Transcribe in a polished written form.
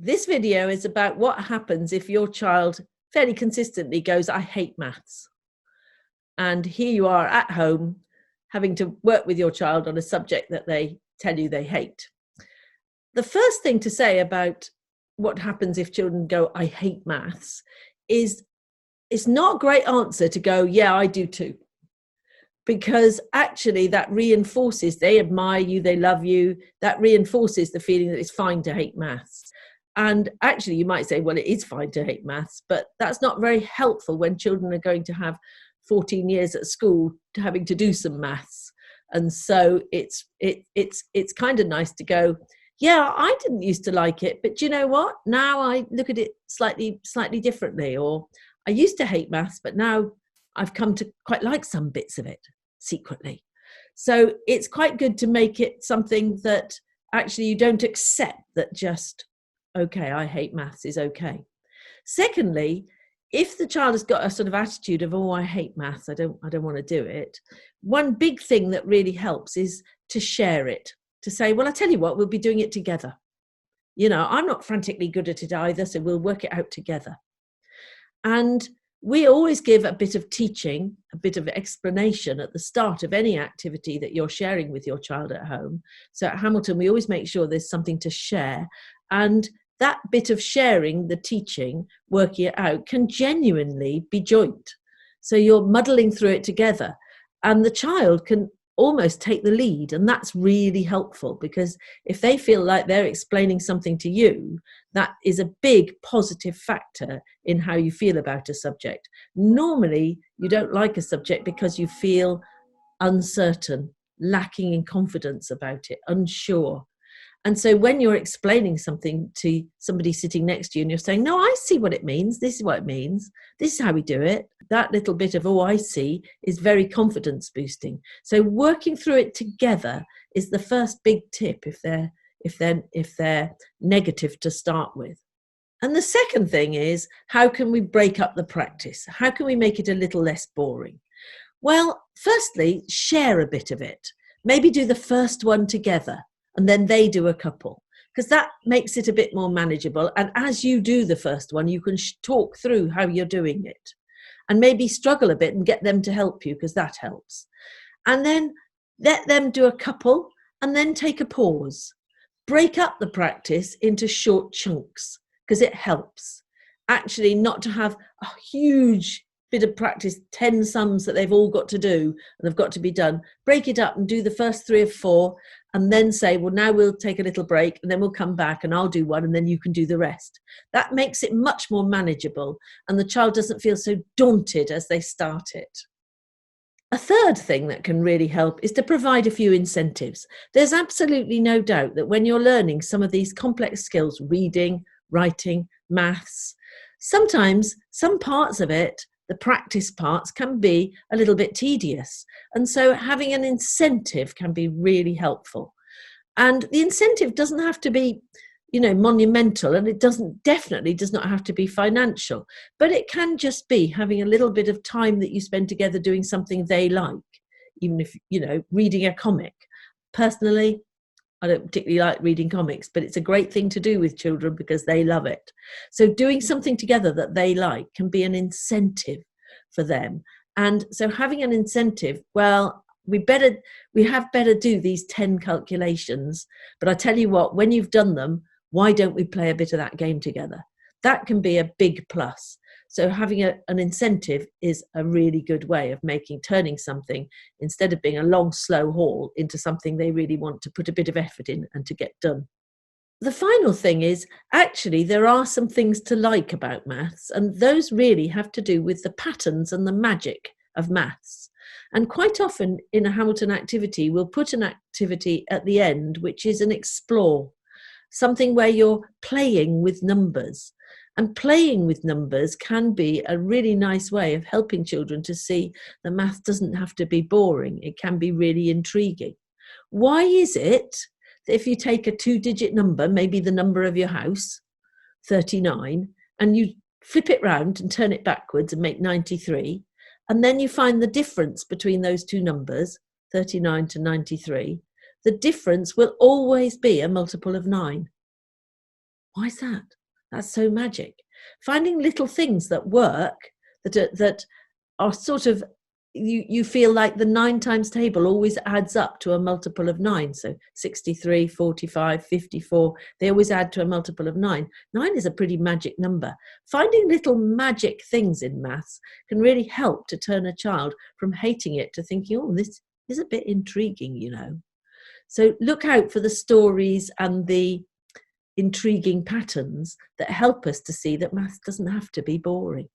This video is about what happens if your child fairly consistently goes, I hate maths. And here you are at home having to work with your child on a subject that they tell you they hate. The first thing to say about what happens if children go, I hate maths, is it's not a great answer to go, yeah, I do too. Because actually that reinforces, they admire you, they love you, that reinforces the feeling that it's fine to hate maths. And actually you might say, well, it is fine to hate maths, but that's not very helpful when children are going to have 14 years at school having to do some maths. And so it's kind of nice to go, yeah, I didn't used to like it, but you know what? Now I look at it slightly differently. Or I used to hate maths, but now I've come to quite like some bits of it secretly. So it's quite good to make it something that actually you don't accept that just, okay, I hate maths is okay. Secondly, if the child has got a sort of attitude of, oh, I hate maths, I don't want to do it, one big thing that really helps is to share it, to say, well, I tell you what, we'll be doing it together. You know, I'm not frantically good at it either, so we'll work it out together. And we always give a bit of teaching, a bit of explanation at the start of any activity that you're sharing with your child at home. So at Hamilton, we always make sure there's something to share. And that bit of sharing, the teaching, working it out, can genuinely be joint. So you're muddling through it together. And the child can almost take the lead. And that's really helpful, because if they feel like they're explaining something to you, that is a big positive factor in how you feel about a subject. Normally, you don't like a subject because you feel uncertain, lacking in confidence about it, unsure. And so when you're explaining something to somebody sitting next to you and you're saying, no, I see what it means. This is what it means. This is how we do it. That little bit of, oh, I see, is very confidence boosting. So working through it together is the first big tip if they're negative to start with. And the second thing is, how can we break up the practice? How can we make it a little less boring? Well, firstly, share a bit of it. Maybe do the first one together, and then they do a couple, because that makes it a bit more manageable. And as you do the first one, you can talk through how you're doing it, and maybe struggle a bit and get them to help you, because that helps. And then let them do a couple, and then take a pause. Break up the practice into short chunks, because it helps. Actually, not to have a huge bit of practice, 10 sums that they've all got to do and they've got to be done. Break it up and do the first 3 or 4, and then say, well, now we'll take a little break, and then we'll come back and I'll do one, and then you can do the rest. That makes it much more manageable, and the child doesn't feel so daunted as they start it. A third thing that can really help is to provide a few incentives. There's absolutely no doubt that when you're learning some of these complex skills, reading, writing, maths, sometimes some parts of it, the practice parts, can be a little bit tedious. And so having an incentive can be really helpful. And the incentive doesn't have to be, monumental, and it definitely does not have to be financial, but it can just be having a little bit of time that you spend together doing something they like, even if, reading a comic. Personally, I don't particularly like reading comics, but it's a great thing to do with children because they love it. So doing something together that they like can be an incentive for them. And so having an incentive, well, we have better do these 10 calculations, but I tell you what, when you've done them, why don't we play a bit of that game together? That can be a big plus. So having an incentive is a really good way of turning something, instead of being a long, slow haul, into something they really want to put a bit of effort in and to get done. The final thing is, actually, there are some things to like about maths, and those really have to do with the patterns and the magic of maths. And quite often in a Hamilton activity, we'll put an activity at the end, which is an explore, something where you're playing with numbers. And playing with numbers can be a really nice way of helping children to see that math doesn't have to be boring. It can be really intriguing. Why is it that if you take a 2-digit number, maybe the number of your house, 39, and you flip it round and turn it backwards and make 93, and then you find the difference between those two numbers, 39 to 93, the difference will always be a multiple of 9. Why is that? That's so magic. Finding little things that work, that are sort of, you feel like the 9 times table always adds up to a multiple of 9. So 63, 45, 54, they always add to a multiple of 9. 9 is a pretty magic number. Finding little magic things in maths can really help to turn a child from hating it to thinking, oh, this is a bit intriguing, you know. So look out for the stories and the intriguing patterns that help us to see that maths doesn't have to be boring.